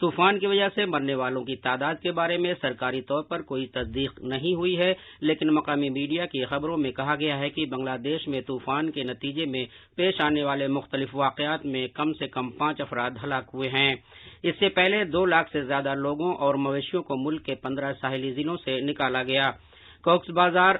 طوفان کی وجہ سے مرنے والوں کی تعداد کے بارے میں سرکاری طور پر کوئی تصدیق نہیں ہوئی ہے، لیکن مقامی میڈیا کی خبروں میں کہا گیا ہے کہ بنگلہ دیش میں طوفان کے نتیجے میں پیش آنے والے مختلف واقعات میں کم سے کم 5 افراد ہلاک ہوئے ہیں۔ اس سے پہلے 2 لاکھ سے زیادہ لوگوں اور مویشیوں کو ملک کے 15 ساحلی ضلعوں سے نکالا گیا۔ کوکس بازار،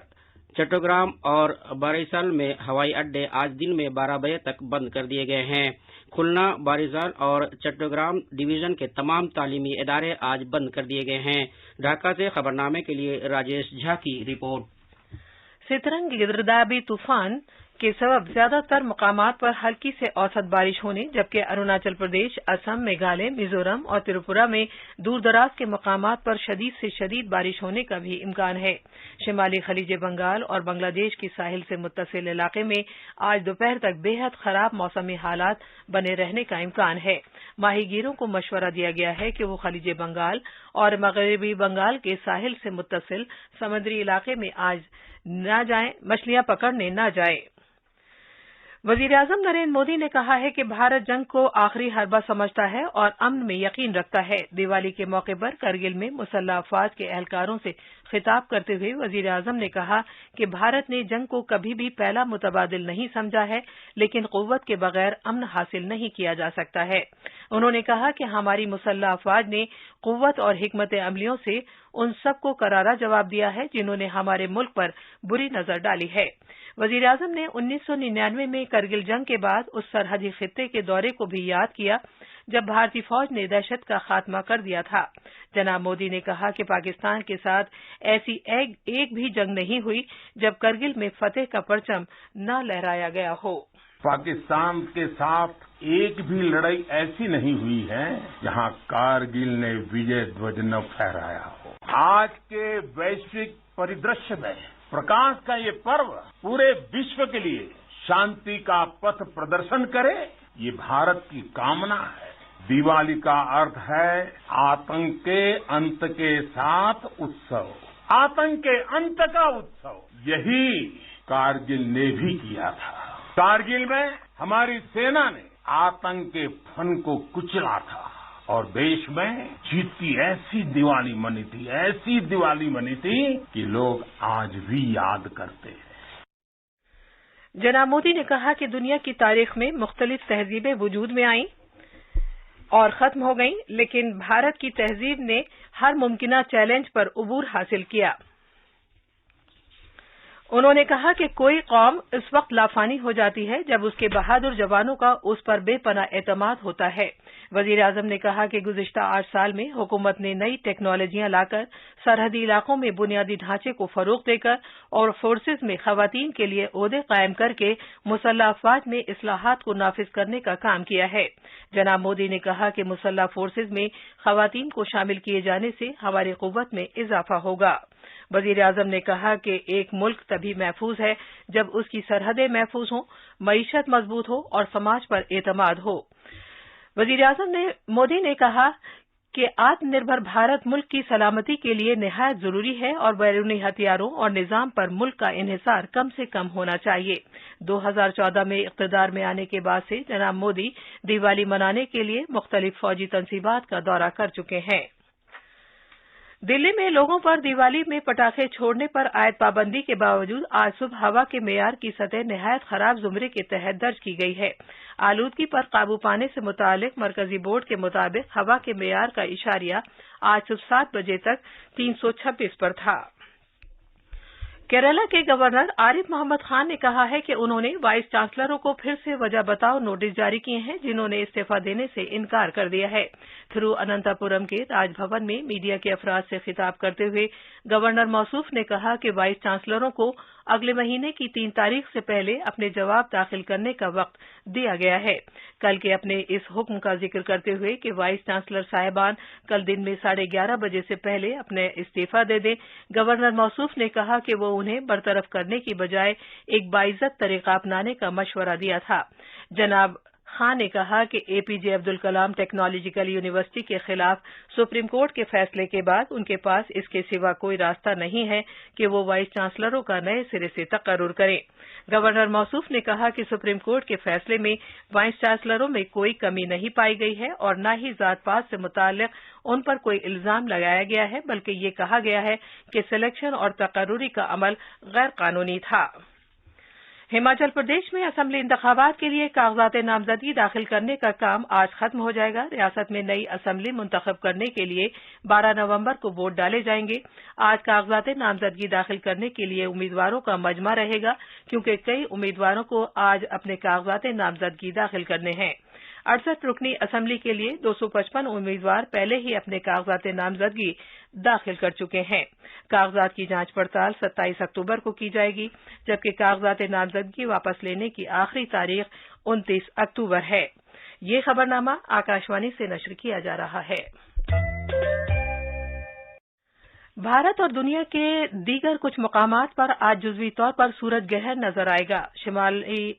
چٹوگرام اور باریسال میں ہوائی اڈے آج دن میں 12 بجے تک بند کر دیے گئے ہیں۔ کھلنا، باریسال اور چٹوگرام ڈویژن کے تمام تعلیمی ادارے آج بند کر دیے گئے ہیں۔ ڈھاکہ سے خبرنامے کے لیے راجیش جھا کی رپورٹ۔ سترنگ گردابی طوفان کے سبب زیادہ تر مقامات پر ہلکی سے اوسط بارش ہونے، جبکہ اروناچل پردیش، اسم، میگھالیہ، میزورم اور تریپورہ میں دور دراز کے مقامات پر شدید سے شدید بارش ہونے کا بھی امکان ہے۔ شمالی خلیج بنگال اور بنگلہ دیش کی ساحل سے متصل علاقے میں آج دوپہر تک بے حد خراب موسمی حالات بنے رہنے کا امکان ہے۔ ماہی گیروں کو مشورہ دیا گیا ہے کہ وہ خلیج بنگال اور مغربی بنگال کے ساحل سے متصل سمندری علاقے میں آج نہ جائیں، مچھلیاں پکڑنے نہ جائیں۔ وزیر اعظم نریندر مودی نے کہا ہے کہ بھارت جنگ کو آخری حربہ سمجھتا ہے اور امن میں یقین رکھتا ہے۔ دیوالی کے موقع پر کرگل میں مسلح افواج کے اہلکاروں سے خطاب کرتے ہوئے وزیر اعظم نے کہا کہ بھارت نے جنگ کو کبھی بھی پہلا متبادل نہیں سمجھا ہے، لیکن قوت کے بغیر امن حاصل نہیں کیا جا سکتا ہے۔ انہوں نے کہا کہ ہماری مسلح افواج نے قوت اور حکمت عملیوں سے ان سب کو کرارا جواب دیا ہے جنہوں نے ہمارے ملک پر بری نظر ڈالی ہے۔ وزیر اعظم نے 1999 میں کرگل جنگ کے بعد اس سرحدی خطے کے دورے کو بھی یاد کیا جب بھارتی فوج نے دہشت کا خاتمہ کر دیا تھا۔ جناب مودی نے کہا کہ پاکستان کے ساتھ ایسی ایک بھی جنگ نہیں ہوئی جب کرگل میں فتح کا پرچم نہ لہرایا گیا ہو۔ پاکستان کے ساتھ ایک بھی لڑائی ایسی نہیں ہوئی ہے جہاں کارگل نے وجے دھوج نہ پھہرایا ہو۔ آج کے ویشوک پریدرشیہ میں پرکاش کا یہ پرو پورے وشو کے لیے شانتی کا پتھ پردرشن کرے، یہ بھارت کی کامنا ہے۔ دیوالی کا ارتھ ہے آتنک کے انت کے ساتھ اتسو، آتنک کے انت کا اتسو۔ یہی کارگل نے بھی کیا تھا۔ کارگل میں ہماری سینا نے آتنک کے فن کو کچلا تھا اور دیش میں جیت کی ایسی دیوالی منی تھی، ایسی دیوالی منی تھی کہ لوگ آج بھی یاد کرتے ہیں۔ جناب مودی نے کہا کہ دنیا کی تاریخ میں مختلف تہذیبیں وجود میں آئیں اور ختم ہو گئیں، لیکن بھارت کی تہذیب نے ہر ممکنہ چیلنج پر عبور حاصل کیا۔ انہوں نے کہا کہ کوئی قوم اس وقت لافانی ہو جاتی ہے جب اس کے بہادر جوانوں کا اس پر بے پناہ اعتماد ہوتا ہے۔ وزیر اعظم نے کہا کہ گزشتہ 8 سال میں حکومت نے نئی ٹیکنالوجیاں لا کر سرحدی علاقوں میں بنیادی ڈھانچے کو فروغ دے کر اور فورسز میں خواتین کے لیے عہدے قائم کر کے مسلح افواج میں اصلاحات کو نافذ کرنے کا کام کیا ہے۔ جناب مودی نے کہا کہ مسلح فورسز میں خواتین کو شامل کیے جانے سے ہماری قوت میں اضافہ ہوگا۔ وزیر اعظم نے کہا کہ ایک ملک تبھی محفوظ ہے جب اس کی سرحدیں محفوظ ہوں، معیشت مضبوط ہو اور سماج پر اعتماد ہو۔ وزیر اعظم مودی نے کہا کہ آتم نربھر بھارت ملک کی سلامتی کے لیے نہایت ضروری ہے اور بیرونی ہتھیاروں اور نظام پر ملک کا انحصار کم سے کم ہونا چاہیے۔ 2014 میں اقتدار میں آنے کے بعد سے جناب مودی دیوالی منانے کے لیے مختلف فوجی تنصیبات کا دورہ کر چکے ہیں۔ دلی میں لوگوں پر دیوالی میں پٹاخے چھوڑنے پر عائد پابندی کے باوجود آج صبح ہوا کے معیار کی سطح نہایت خراب زمرے کے تحت درج کی گئی ہے۔ آلودگی پر قابو پانے سے متعلق مرکزی بورڈ کے مطابق ہوا کے معیار کا اشاریہ آج صبح 7 بجے تک 326 پر تھا۔ کیرالہ کے گورنر عارف محمد خان نے کہا ہے کہ انہوں نے وائس چانسلروں کو پھر سے وجہ بتاؤ نوٹس جاری کیے ہیں جنہوں نے استعفی دینے سے انکار کر دیا ہے۔ تھرو اننتاپورم کے راج بھون میں میڈیا کے افراد سے خطاب کرتے ہوئے گورنر موصوف نے کہا کہ وائس چانسلروں کو اگلے مہینے کی 3 تاریخ سے پہلے اپنے جواب داخل کرنے کا وقت دیا گیا ہے۔ کل کے اپنے اس حکم کا ذکر کرتے ہوئے کہ وائس چانسلر صاحبان کل دن میں 11:30 بجے سے پہلے اپنے استعفی دے دیں، گورنر موصوف نے کہا کہ وہ انہیں برطرف کرنے کی بجائے ایک باعزت طریقہ اپنانے کا مشورہ دیا تھا۔ جناب خان نے کہا کہ APJ عبدال کلام ٹیکنالوجیکل یونیورسٹی کے خلاف سپریم کورٹ کے فیصلے کے بعد ان کے پاس اس کے سوا کوئی راستہ نہیں ہے کہ وہ وائس چانسلروں کا نئے سرے سے تقرر کریں۔ گورنر موصوف نے کہا کہ سپریم کورٹ کے فیصلے میں وائس چانسلروں میں کوئی کمی نہیں پائی گئی ہے اور نہ ہی ذات پات سے متعلق ان پر کوئی الزام لگایا گیا ہے، بلکہ یہ کہا گیا ہے کہ سلیکشن اور تقرری کا عمل غیر قانونی تھا۔ ہماچل پردیش میں اسمبلی انتخابات کے لیے کاغذات نامزدگی داخل کرنے کا کام آج ختم ہو جائے گا۔ ریاست میں نئی اسمبلی منتخب کرنے کے لیے 12 نومبر کو ووٹ ڈالے جائیں گے۔ آج کاغذات نامزدگی داخل کرنے کے لیے امیدواروں کا مجمع رہے گا، کیونکہ کئی امیدواروں کو آج اپنے کاغذات نامزدگی داخل کرنے ہیں۔ 68 رکنی اسمبلی کے لیے 255 امیدوار پہلے ہی اپنے کاغذات نامزدگی داخل کر چکے ہیں۔ کاغذات کی جانچ پڑتال 27 اکتوبر کو کی جائے گی، جبکہ کاغذات نامزدگی واپس لینے کی آخری تاریخ 29 اکتوبر ہے۔ یہ خبرنامہ آکاشوانی سے نشر کیا جا رہا ہے۔ بھارت اور دنیا کے دیگر کچھ مقامات پر آج جزوی طور پر سورج گرہن نظر آئے گا۔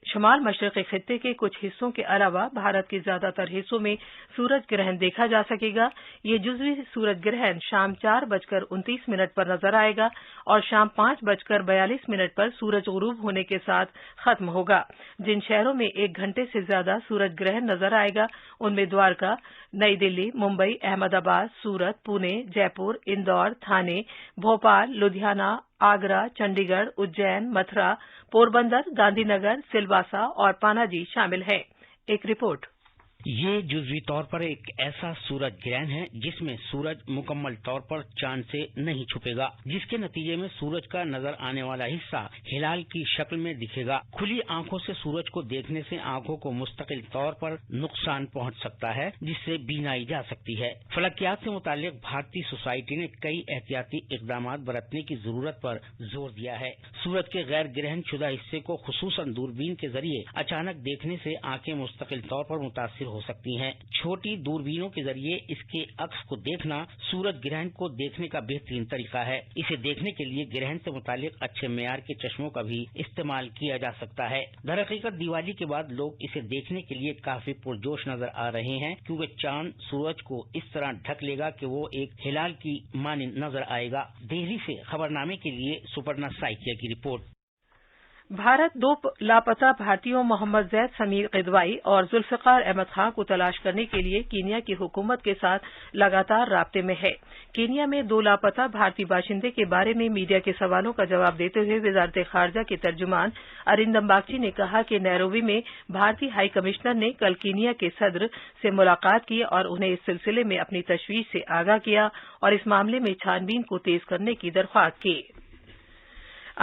شمال مشرقی خطے کے کچھ حصوں کے علاوہ بھارت کے زیادہ تر حصوں میں سورج گرہن دیکھا جا سکے گا۔ یہ جزوی سورج گرہن شام 4:29 پر نظر آئے گا اور شام 5:42 پر سورج غروب ہونے کے ساتھ ختم ہوگا۔ جن شہروں میں 1 گھنٹے سے زیادہ سورج گرہن نظر آئے گا ان میں دوارکا، نئی دلی، ممبئی، احمد آباد، سورت، پونے، جے پور، اندور، تھانے، بھوپال، لدھیانہ، آگرہ، چنڈی گڑھ، اجین، متھرا، پوربندر، گاندھی نگر، سلواسا اور پاناجی شامل ہیں۔ ایک رپورٹ۔ یہ جزوی طور پر ایک ایسا سورج گرہن ہے جس میں سورج مکمل طور پر چاند سے نہیں چھپے گا، جس کے نتیجے میں سورج کا نظر آنے والا حصہ ہلال کی شکل میں دکھے گا۔ کھلی آنکھوں سے سورج کو دیکھنے سے آنکھوں کو مستقل طور پر نقصان پہنچ سکتا ہے، جس سے بینائی جا سکتی ہے۔ فلکیات سے متعلق بھارتی سوسائٹی نے کئی احتیاطی اقدامات برتنے کی ضرورت پر زور دیا ہے۔ سورج کے غیر گرہن شدہ حصے کو خصوصاً دوربین کے ذریعے اچانک دیکھنے سے آنکھیں مستقل طور پر متاثر ہو سکتی ہیں۔ چھوٹی دوربینوں کے ذریعے اس کے عکس کو دیکھنا سورج گرہن کو دیکھنے کا بہترین طریقہ ہے۔ اسے دیکھنے کے لیے گرہن سے متعلق اچھے معیار کے چشموں کا بھی استعمال کیا جا سکتا ہے۔ درحقیقت دیوالی کے بعد لوگ اسے دیکھنے کے لیے کافی پرجوش نظر آ رہے ہیں، کیونکہ چاند سورج کو اس طرح ڈھک لے گا کہ وہ ایک ہلال کی مانند نظر آئے گا۔ دہلی سے خبرنامے کے لیے سپرنا سائکیا کی رپورٹ۔ بھارت 2 لاپتہ بھارتیوں محمد زید سمیر قدوائی اور ذوالفقار احمد خان کو تلاش کرنے کے لیے کینیا کی حکومت کے ساتھ لگاتار رابطے میں ہے۔ کینیا میں 2 لاپتہ بھارتی باشندے کے بارے میں میڈیا کے سوالوں کا جواب دیتے ہوئے وزارت خارجہ کے ترجمان ارندم باگچی نے کہا کہ نیروبی میں بھارتی ہائی کمشنر نے کل کینیا کے صدر سے ملاقات کی اور انہیں اس سلسلے میں اپنی تشویش سے آگاہ کیا اور اس معاملے میں چھان بین کو تیز کرنے کی درخواست کی۔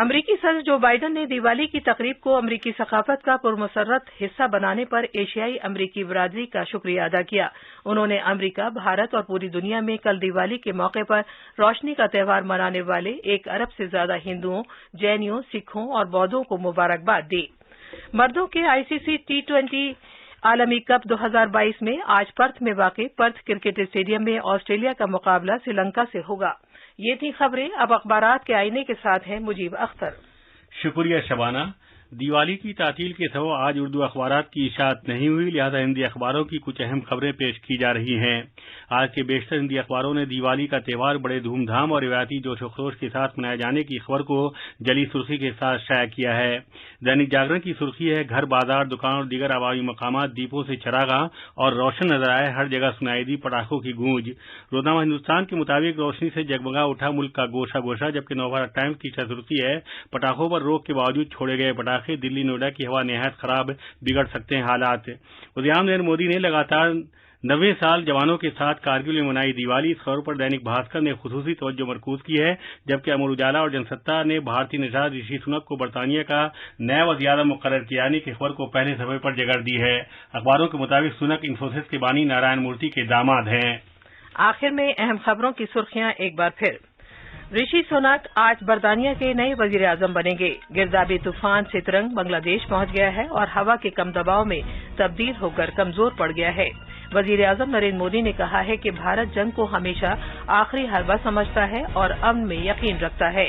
امریکی صدر جو بائیڈن نے دیوالی کی تقریب کو امریکی ثقافت کا پرمسرت حصہ بنانے پر ایشیائی امریکی برادری کا شکریہ ادا کیا۔ انہوں نے امریکہ، بھارت اور پوری دنیا میں کل دیوالی کے موقع پر روشنی کا تہوار منانے والے 1 ارب سے زیادہ ہندوؤں، جینوں، سکھوں اور بودھوں کو مبارکباد دی۔ مردوں کے ICC T20 عالمی کپ 2022 میں آج پرتھ میں واقع پرتھ کرکٹ اسٹیڈیم میں آسٹریلیا کا مقابلہ سری لنکا سے ہوگا۔ یہ تھی خبریں۔ اب اخبارات کے آئینے کے ساتھ ہیں مجیب اختر۔ شکریہ شبانہ۔ دیوالی کی تعطیل کے سبب آج اردو اخبارات کی اشاعت نہیں ہوئی، لہذا ہندی اخباروں کی کچھ اہم خبریں پیش کی جا رہی ہیں۔ آج کے بیشتر ہندی اخباروں نے دیوالی کا تہوار بڑے دھوم دھام اور روایتی جوش و خروش کے ساتھ منائے جانے کی خبر کو جلی سرخی کے ساتھ شائع کیا ہے۔ دینک جاگرن کی سرخی ہے، گھر، بازار، دکان اور دیگر عوامی مقامات دیپوں سے چراغاں اور روشن نظر آئے، ہر جگہ سنائی دی پٹاخوں کی گونج۔ روزنامہ ہندوستان کے مطابق روشنی سے جگمگا اٹھا ملک کا گوشہ گوشہ، جبکہ نوبھارت ٹائمز کی سرخی ہے، پٹاخوں پر روک کے باوجود چھوڑے گئے پٹاخے، دلی نوئیڈا کی ہوا نہایت خراب، بگڑ سکتے ہیں حالات۔ وزیر اعظم نریندر مودی نے لگاتار 90 سال جوانوں کے ساتھ کارگل میں منائی دیوالی، اس خبر پر دینک بھاسکر نے خصوصی توجہ مرکوز کی ہے، جبکہ امر اجالا اور جن ستا نے بھارتی نژاد رشی سنک کو برطانیہ کا نیا وزیر اعظم مقرر کیے جانے کی خبر کو پہلے صفحے پر جگہ دی ہے۔ اخباروں کے مطابق سنک انفوسس کے بانی نارائن مورتی کے داماد ہیں۔ آخر میں اہم خبروں کی سرخیاں ایک بار پھر۔ رشی سنک آج برطانیہ کے نئے وزیر اعظم بنیں گے۔ گردابی طوفان سترنگ بنگلہ دیش پہنچ گیا ہے اور ہوا کے کم دباؤ میں تبدیل ہو کر کمزور پڑ گیا ہے۔ وزیر اعظم نریندر مودی نے کہا ہے کہ بھارت جنگ کو ہمیشہ آخری حربہ سمجھتا ہے اور امن میں یقین رکھتا ہے۔